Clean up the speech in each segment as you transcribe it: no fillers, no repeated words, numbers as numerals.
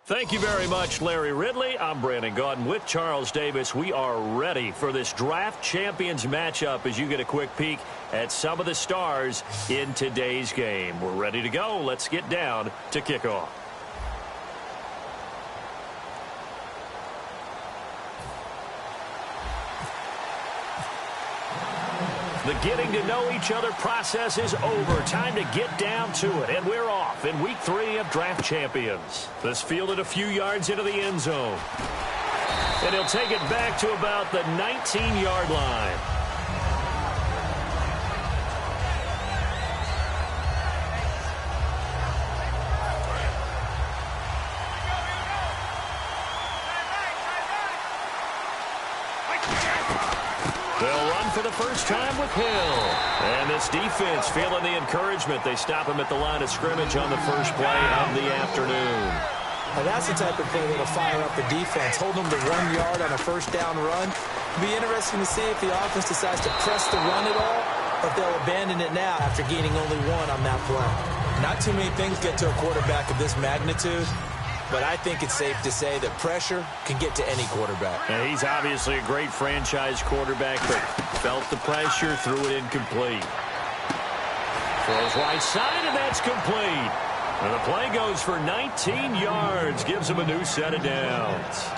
Thank you very much, Larry Ridley. I'm Brandon Gaudin with Charles Davis. We are ready for this draft champions matchup as you get a quick peek at some of the stars in today's game. We're ready to go. Let's get down to kickoff. The getting to know each other process is over. Time to get down to it. And we're off in week 3 of Draft Champions. This fielded a few yards into the end zone. And he'll take it back to about the 19-yard line. They'll run for the first time with Hill. And this defense feeling the encouragement. They stop him at the line of scrimmage on the first play of the afternoon. Now that's the type of play that'll fire up the defense. Hold them to 1 yard on a first down run. It'll be interesting to see if the offense decides to press the run at all, or if they'll abandon it now after gaining only 1 on that play. Not too many things get to a quarterback of this magnitude, but I think it's safe to say that pressure can get to any quarterback. And he's obviously a great franchise quarterback, but felt the pressure, threw it incomplete. Throws right side, and that's complete. And the play goes for 19 yards, gives him a new set of downs.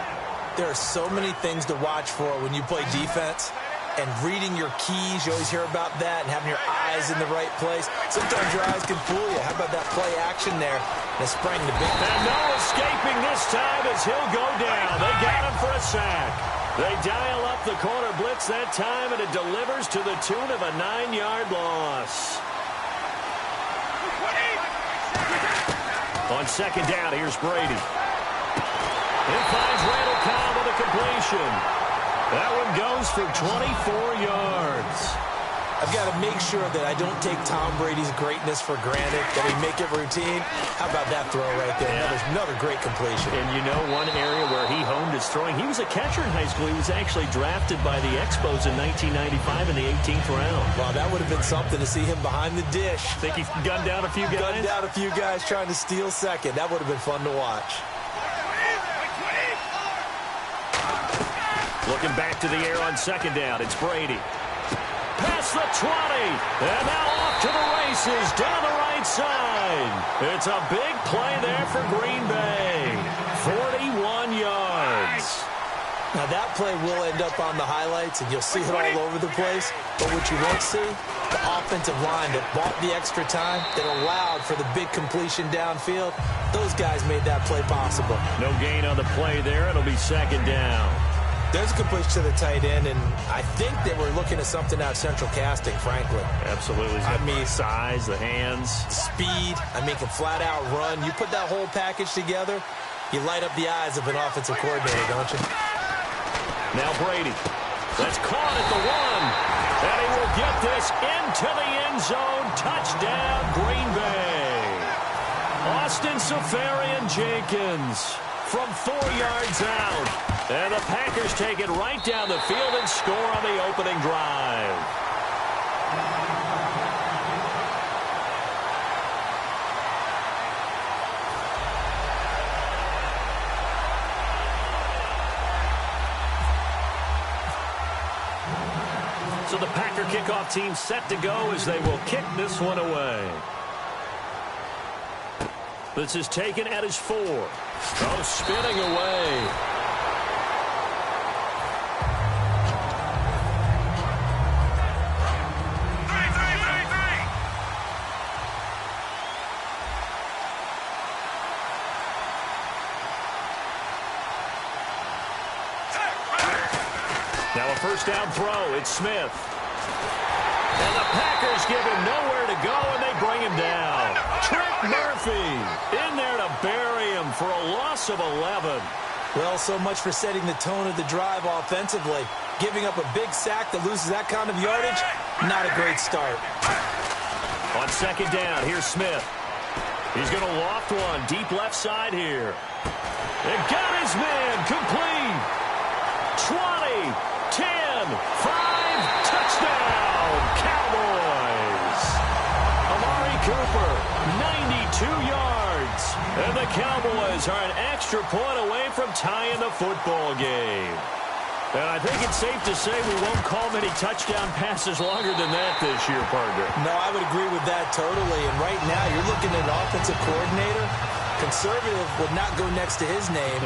There are so many things to watch for when you play defense. And reading your keys, you always hear about that, and having your eyes in the right place. Sometimes your eyes can fool you. How about that play action there? And it sprang the big. And no escaping this time as he'll go down. They got him for a sack. They dial up the corner blitz that time, and it delivers to the tune of a 9-yard loss. On second down, here's Brady. It finds Randall Cobb with a completion. That one goes for 24 yards. I've got to make sure that I don't take Tom Brady's greatness for granted, that we make it routine. How about that throw right there? Yeah. Another great completion. And you know one area where he honed his throwing, he was a catcher in high school. He was actually drafted by the Expos in 1995 in the 18th round. Wow, that would have been something to see him behind the dish. Think he gunned down a few guys? Gunned down a few guys trying to steal second. That would have been fun to watch. Looking back to the air on second down, it's Brady. Past the 20, and now off to the races down the right side. It's a big play there for Green Bay. 41 yards. Now that play will end up on the highlights, and you'll see it all over the place. But what you won't see, the offensive line that bought the extra time, that allowed for the big completion downfield, those guys made that play possible. No gain on the play there. It'll be second down. There's a completion to the tight end, and I think they were looking at something out central casting, frankly. Absolutely. I mean, size, the hands. Speed. I mean, can flat out run. You put that whole package together, you light up the eyes of an offensive coordinator, don't you? Now Brady. That's caught at the 1. And he will get this into the end zone. Touchdown, Green Bay. Austin Seferian-Jenkins from 4 yards out. And the Packers take it right down the field and score on the opening drive. So the Packer kickoff team set to go as they will kick this one away. This is taken at his 4. Oh, spinning away. Now a first down throw. It's Smith. And the Packers give him nowhere to go, and they bring him down. Trent Murphy in there to bury him for a loss of 11. Well, so much for setting the tone of the drive offensively. Giving up a big sack that loses that kind of yardage, not a great start. On second down, here's Smith. He's going to loft one deep left side here. It got his man complete. 20, 10, 5, touchdown, Cowboys. Amari Cooper, 92 yards. And the Cowboys are an extra point away from tying the football game. And I think it's safe to say we won't call many touchdown passes longer than that this year, partner. No, I would agree with that totally. And right now, you're looking at an offensive coordinator. Conservative would not go next to his name.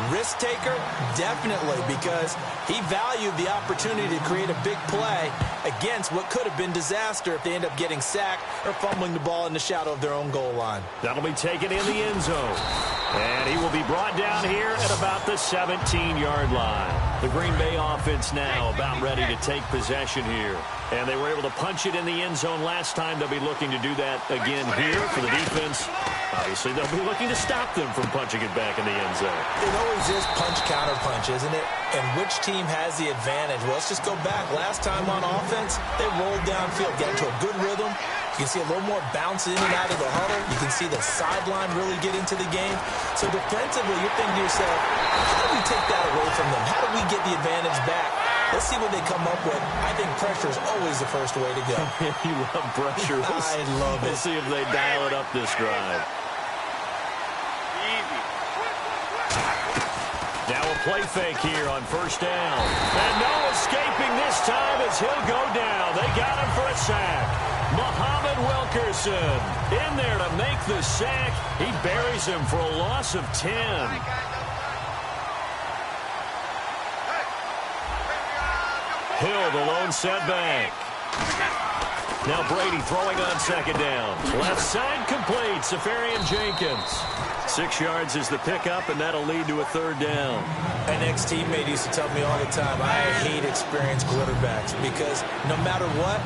Risk taker, definitely, because he valued the opportunity to create a big play against what could have been disaster if they end up getting sacked or fumbling the ball in the shadow of their own goal line. That'll be taken in the end zone. And he will be brought down here at about the 17-yard line. The Green Bay offense now about ready to take possession here. And they were able to punch it in the end zone last time. They'll be looking to do that again here for the defense. Obviously, they'll be looking to stop them from punching it back in the end zone. It always is punch-counter-punch, isn't it? And which team has the advantage? Well, let's just go back. Last time on offense, they rolled downfield, got into a good rhythm. You can see a little more bounce in and out of the huddle. You can see the sideline really get into the game. So defensively, you're thinking to yourself, how do we take that away from them? How do we get the advantage back? Let's see what they come up with. I think pressure is always the first way to go. You love pressure. I love it. We'll see if they dial it up this drive. Now a play fake here on first down. And no escaping this time as he'll go down. They got him for a sack. Muhammad Wilkerson in there to make the sack. He buries him for a loss of 10. Hill, the lone setback. Now Brady throwing on second down. Left side complete. Safarian Jenkins. 6 yards is the pickup, and that'll lead to a third down. An ex-teammate used to tell me all the time, I hate experienced quarterbacks because no matter what,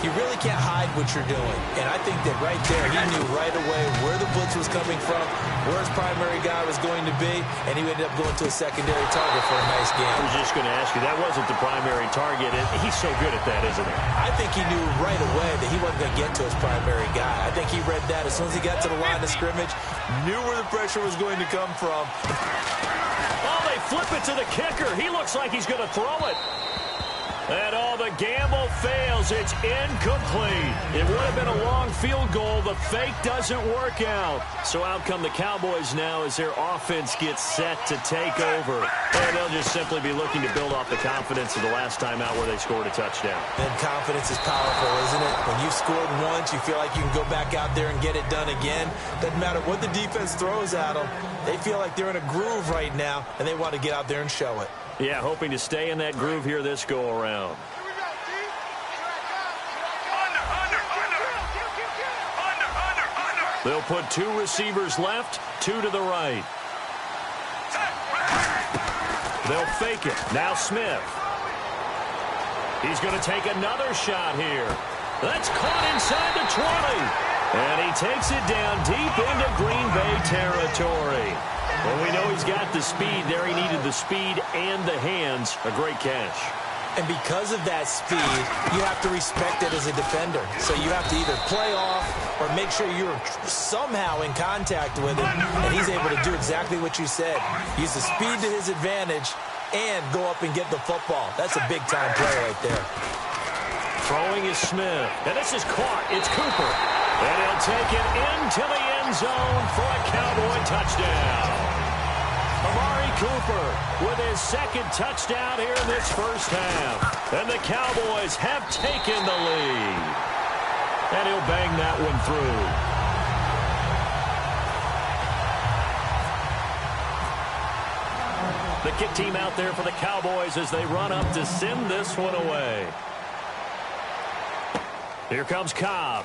you really can't hide what you're doing. And I think that right there, he knew right away where the blitz was coming from, where his primary guy was going to be, and he ended up going to a secondary target for a nice game. I was just going to ask you, that wasn't the primary target, and he's so good at that, isn't he? I think he knew right away that he wasn't going to get to his primary guy. I think he read that as soon as he got to the line of scrimmage, knew where the pressure was going to come from. Oh, they flip it to the kicker. He looks like he's going to throw it. And the gamble fails. It's incomplete. It would have been a long field goal. The fake doesn't work out. So out come the Cowboys now as their offense gets set to take over. And they'll just simply be looking to build off the confidence of the last time out where they scored a touchdown. And confidence is powerful, isn't it? When you've scored once, you feel like you can go back out there and get it done again. Doesn't matter what the defense throws at them. They feel like they're in a groove right now, and they want to get out there and show it. Yeah, hoping to stay in that groove here this go-around. They'll put 2 receivers left, 2 to the right. They'll fake it. Now Smith. He's going to take another shot here. That's caught inside the 20. And he takes it down deep into Green Bay territory. Well, we know he's got the speed there. He needed the speed and the hands. A great catch. And because of that speed, you have to respect it as a defender. So you have to either play off or make sure you're somehow in contact with him. And he's able to do exactly what you said. Use the speed to his advantage and go up and get the football. That's a big-time play right there. Throwing is Smith. And this is caught. It's Cooper. And he'll take it into the end zone for a Cowboy touchdown. Amari Cooper with his second touchdown here in this first half. And the Cowboys have taken the lead. And he'll bang that one through. The kick team out there for the Cowboys as they run up to send this one away. Here comes Cobb.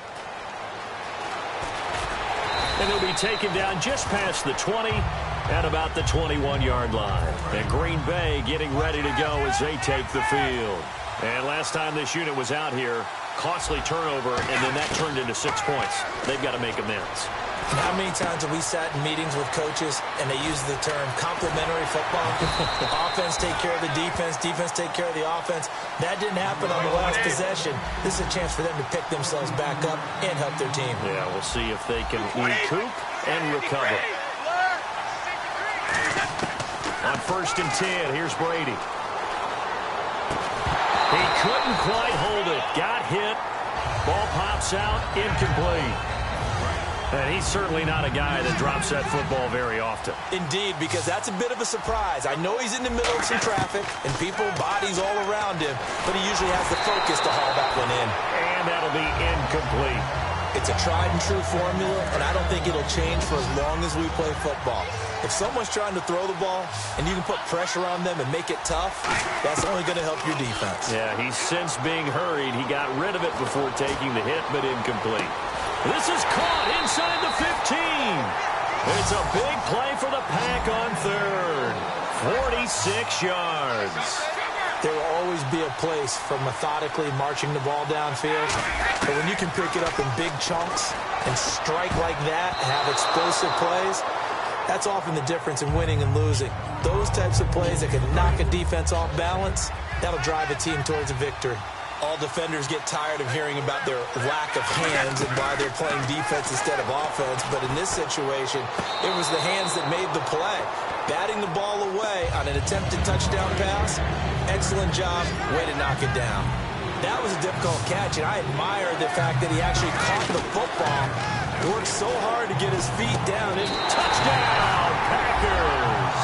And he'll be taken down just past the 20 at about the 21-yard line. And Green Bay getting ready to go as they take the field. And last time this unit was out here, costly turnover, and then that turned into 6 points. They've got to make amends. And how many times have we sat in meetings with coaches and they use the term complementary football? Offense take care of the defense, defense take care of the offense. That didn't happen on the last possession. This is a chance for them to pick themselves back up and help their team. Yeah, we'll see if they can recoup and recover. On 1st and 10, here's Brady. He couldn't quite hold it. Got hit. Ball pops out. Incomplete. And he's certainly not a guy that drops that football very often. Indeed, because that's a bit of a surprise. I know he's in the middle of some traffic and people, bodies all around him, but he usually has the focus to haul that one in. And that'll be incomplete. It's a tried and true formula, and I don't think it'll change for as long as we play football. If someone's trying to throw the ball and you can put pressure on them and make it tough, that's only going to help your defense. Yeah, he's since being hurried. He got rid of it before taking the hit, but incomplete. This is caught inside the 15. It's a big play for the Pack on third. 46 yards. There will always be a place for methodically marching the ball downfield. But when you can pick it up in big chunks and strike like that, have explosive plays, that's often the difference in winning and losing. Those types of plays that can knock a defense off balance, that'll drive a team towards a victory. All defenders get tired of hearing about their lack of hands and why they're playing defense instead of offense. But in this situation, it was the hands that made the play. Batting the ball away on an attempted touchdown pass, excellent job, way to knock it down. That was a difficult catch, and I admire the fact that he actually caught the football, worked so hard to get his feet down. And touchdown, Packers!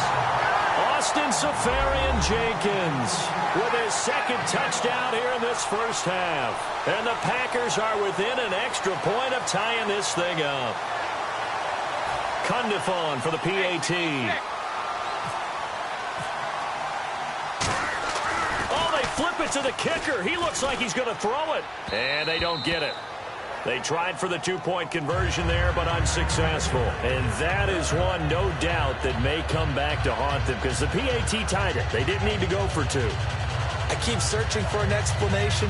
Austin Seferian-Jenkins with his second touchdown here in this first half. And the Packers are within an extra point of tying this thing up. Cundifon for the PAT. Oh, they flip it to the kicker. He looks like he's going to throw it. And they don't get it. They tried for the two-point conversion there, but unsuccessful. And that is one, no doubt, that may come back to haunt them because the PAT tied it. They didn't need to go for two. I keep searching for an explanation.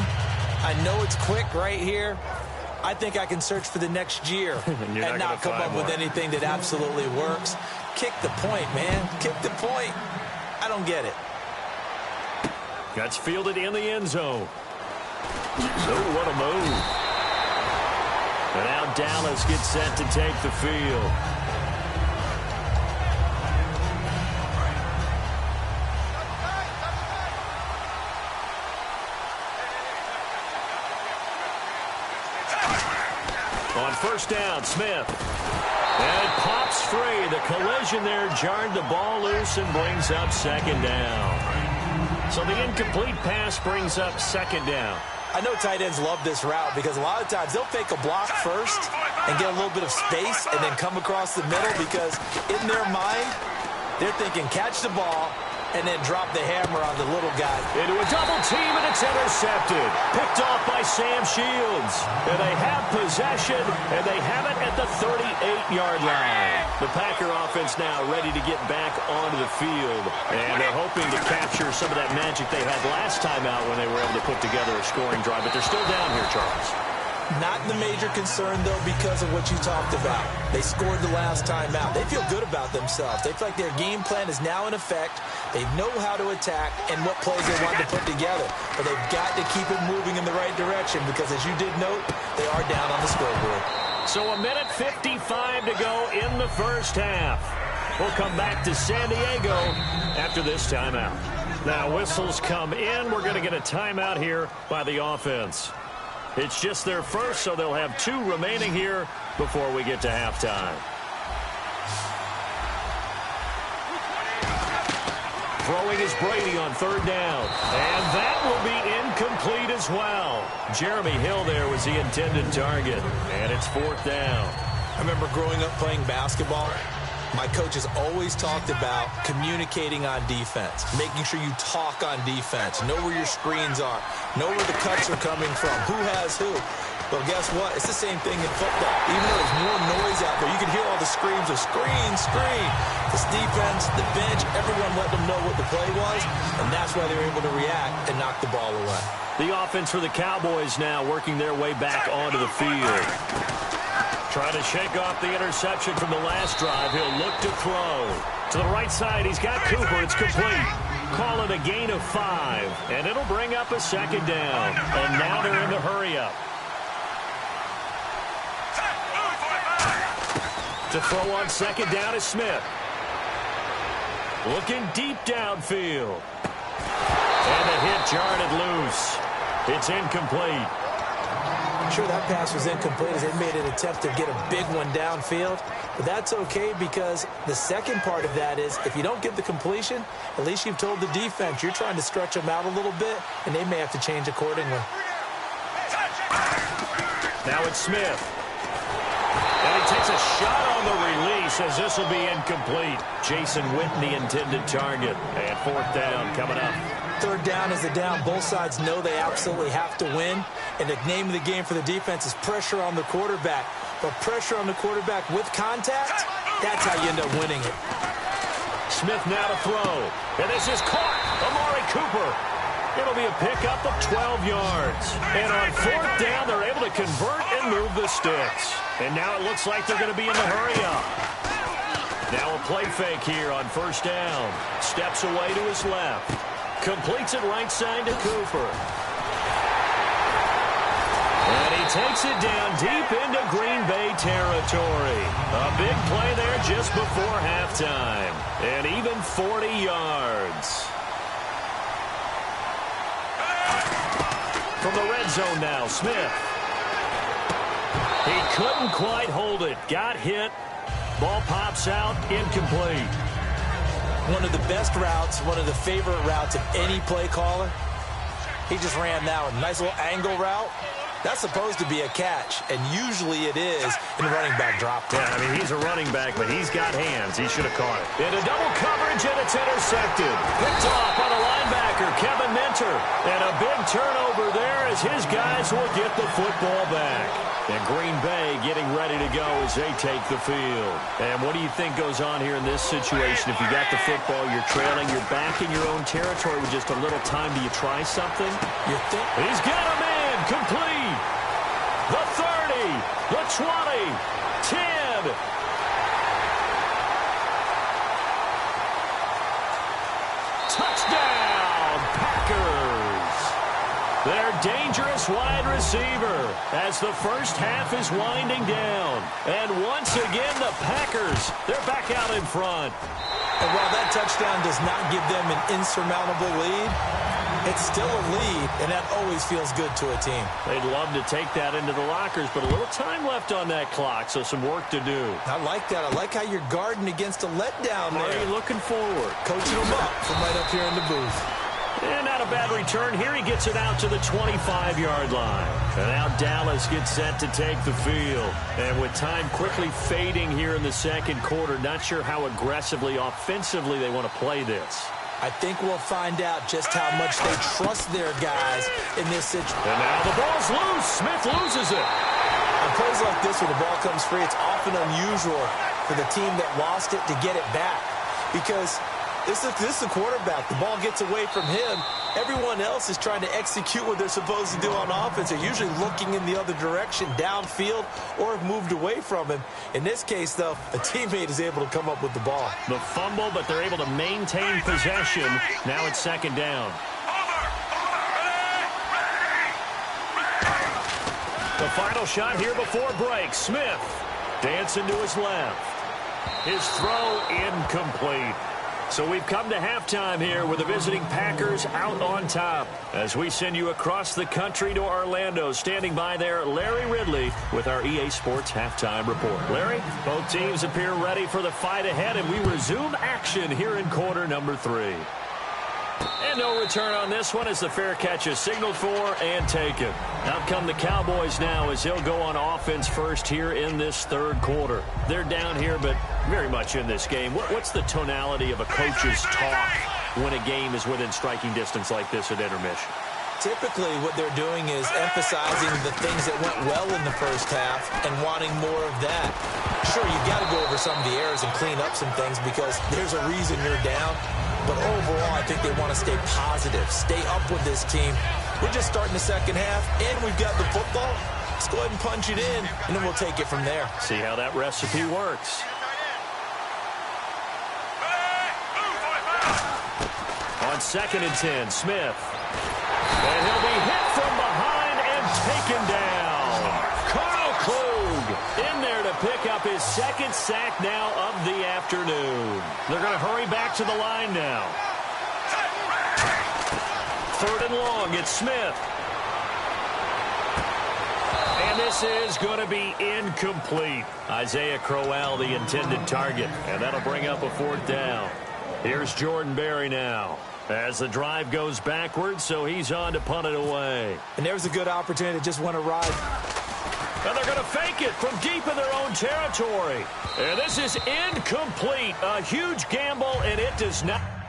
I know it's quick right here. I think I can search for the next year and not come up with anything that absolutely works. Kick the point, man. Kick the point. I don't get it. That's fielded in the end zone. Oh, what a move. And now Dallas gets set to take the field. On first down, Smith. And it pops free. The collision there jarred the ball loose and brings up second down. So the incomplete pass brings up second down. I know tight ends love this route because a lot of times they'll fake a block first and get a little bit of space and then come across the middle because in their mind, they're thinking catch the ball and then drop the hammer on the little guy. Into a double team, and it's intercepted. Picked off by Sam Shields. And they have possession, and they have it at the 38-yard line. The Packer offense now ready to get back onto the field. And they're hoping to capture some of that magic they had last time out when they were able to put together a scoring drive. But they're still down here, Charles. Not the major concern, though, because of what you talked about. They scored the last time out. They feel good about themselves. They feel like their game plan is now in effect. They know how to attack and what plays they want to put together. But they've got to keep it moving in the right direction because, as you did note, they are down on the scoreboard. So a minute 55 to go in the first half. We'll come back to San Diego after this timeout. Now, whistles come in. We're going to get a timeout here by the offense. It's just their first, so they'll have two remaining here before we get to halftime. Throwing is Brady on third down. And that will be incomplete as well. Jeremy Hill there was the intended target. And it's fourth down. I remember growing up playing basketball. My coaches always talked about communicating on defense, making sure you talk on defense, know where your screens are, know where the cuts are coming from, who has who. Well, guess what? It's the same thing in football. Even though there's more noise out there, you can hear all the screams of screen, screen. This defense, the bench, everyone let them know what the play was, and that's why they were able to react and knock the ball away. The offense for the Cowboys now working their way back onto the field. Trying to shake off the interception from the last drive. He'll look to throw. To the right side, he's got Cooper. It's complete. Call it a gain of 5, and it'll bring up a second down. And now they're in the hurry-up. To throw on second down is Smith. Looking deep downfield. And the hit jarred it loose. It's incomplete. Sure, that pass was incomplete as they made an attempt to get a big one downfield. But that's okay because the second part of that is if you don't get the completion, at least you've told the defense you're trying to stretch them out a little bit, and they may have to change accordingly. Now it's Smith. And he takes a shot on the release as this will be incomplete. Jason Witten, the intended target. And fourth down coming up. Third down is the down. Both sides know they absolutely have to win. And the name of the game for the defense is pressure on the quarterback. But pressure on the quarterback with contact, that's how you end up winning it. Smith now to throw. And this is caught. Amari Cooper. It'll be a pickup of 12 yards. And on fourth down, they're able to convert and move the sticks. And now it looks like they're going to be in the hurry-up. Now a play fake here on first down. Steps away to his left. Completes it right side to Cooper. And he takes it down deep into Green Bay territory. A big play there just before halftime. And even 40 yards. From the red zone now, Smith. He couldn't quite hold it. Got hit. Ball pops out, incomplete. One of the best routes, one of the favorite routes of any play caller. He just ran that one. Nice little angle route. That's supposed to be a catch, and usually it is in running back drop. Yeah, I mean, he's a running back, but he's got hands. He should have caught it. Into double coverage, and it's intercepted. Picked off by the linebacker, Kevin Minter. And a big turnover there as his guys will get the football back. And Green Bay getting ready to go as they take the field. And what do you think goes on here in this situation? If you got the football, you're trailing, you're back in your own territory with just a little time. Do you try something? You think? He's got a man complete. The 30, the 20, 10. Touchdown, Packers. Their dangerous wide receiver as the first half is winding down. And once again, the Packers, they're back out in front. And while that touchdown does not give them an insurmountable lead, it's still a lead, and that always feels good to a team. They'd love to take that into the lockers, but a little time left on that clock, so some work to do. I like that. I like how you're guarding against a letdown there. Are you looking forward? Coaching them up from right up here in the booth. And not a bad return here. He gets it out to the 25-yard line. And now Dallas gets set to take the field. And with time quickly fading here in the second quarter, not sure how aggressively, offensively they want to play this. I think we'll find out just how much they trust their guys in this situation. And now the ball's loose. Smith loses it. On plays like this where the ball comes free, it's often unusual for the team that lost it to get it back. Because this is the quarterback. The ball gets away from him. Everyone else is trying to execute what they're supposed to do on offense. They're usually looking in the other direction, downfield, or have moved away from him. In this case, though, a teammate is able to come up with the ball. The fumble, but they're able to maintain possession. Now it's second down. The final shot here before break. Smith dancing to his left. His throw incomplete. So we've come to halftime here with the visiting Packers out on top. As we send you across the country to Orlando, standing by there, Larry Ridley with our EA Sports Halftime Report. Larry, both teams appear ready for the fight ahead, and we resume action here in quarter number 3. And no return on this one as the fair catch is signaled for and taken. Out come the Cowboys now as he'll go on offense first here in this third quarter. They're down here, but very much in this game. What's the tonality of a coach's talk when a game is within striking distance like this at intermission? Typically, what they're doing is emphasizing the things that went well in the first half and wanting more of that. Sure, you've got to go over some of the errors and clean up some things because there's a reason you're down. But overall, I think they want to stay positive, stay up with this team. We're just starting the second half, and we've got the football. Let's go ahead and punch it in, and then we'll take it from there. See how that recipe works. On 2nd and 10, Smith. And he'll be hit from behind and taken down. Carl Klug in there to pick up his second sack now of the afternoon. They're going to hurry back to the line now. 3rd and long, it's Smith. this is going to be incomplete. Isaiah Crowell, the intended target, and that'll bring up a 4th down. Here's Jordan Berry now as the drive goes backwards, so he's on to punt it away. And there's a good opportunity to just want to ride. And they're going to fake it from deep in their own territory. And this is incomplete. A huge gamble, and it does not.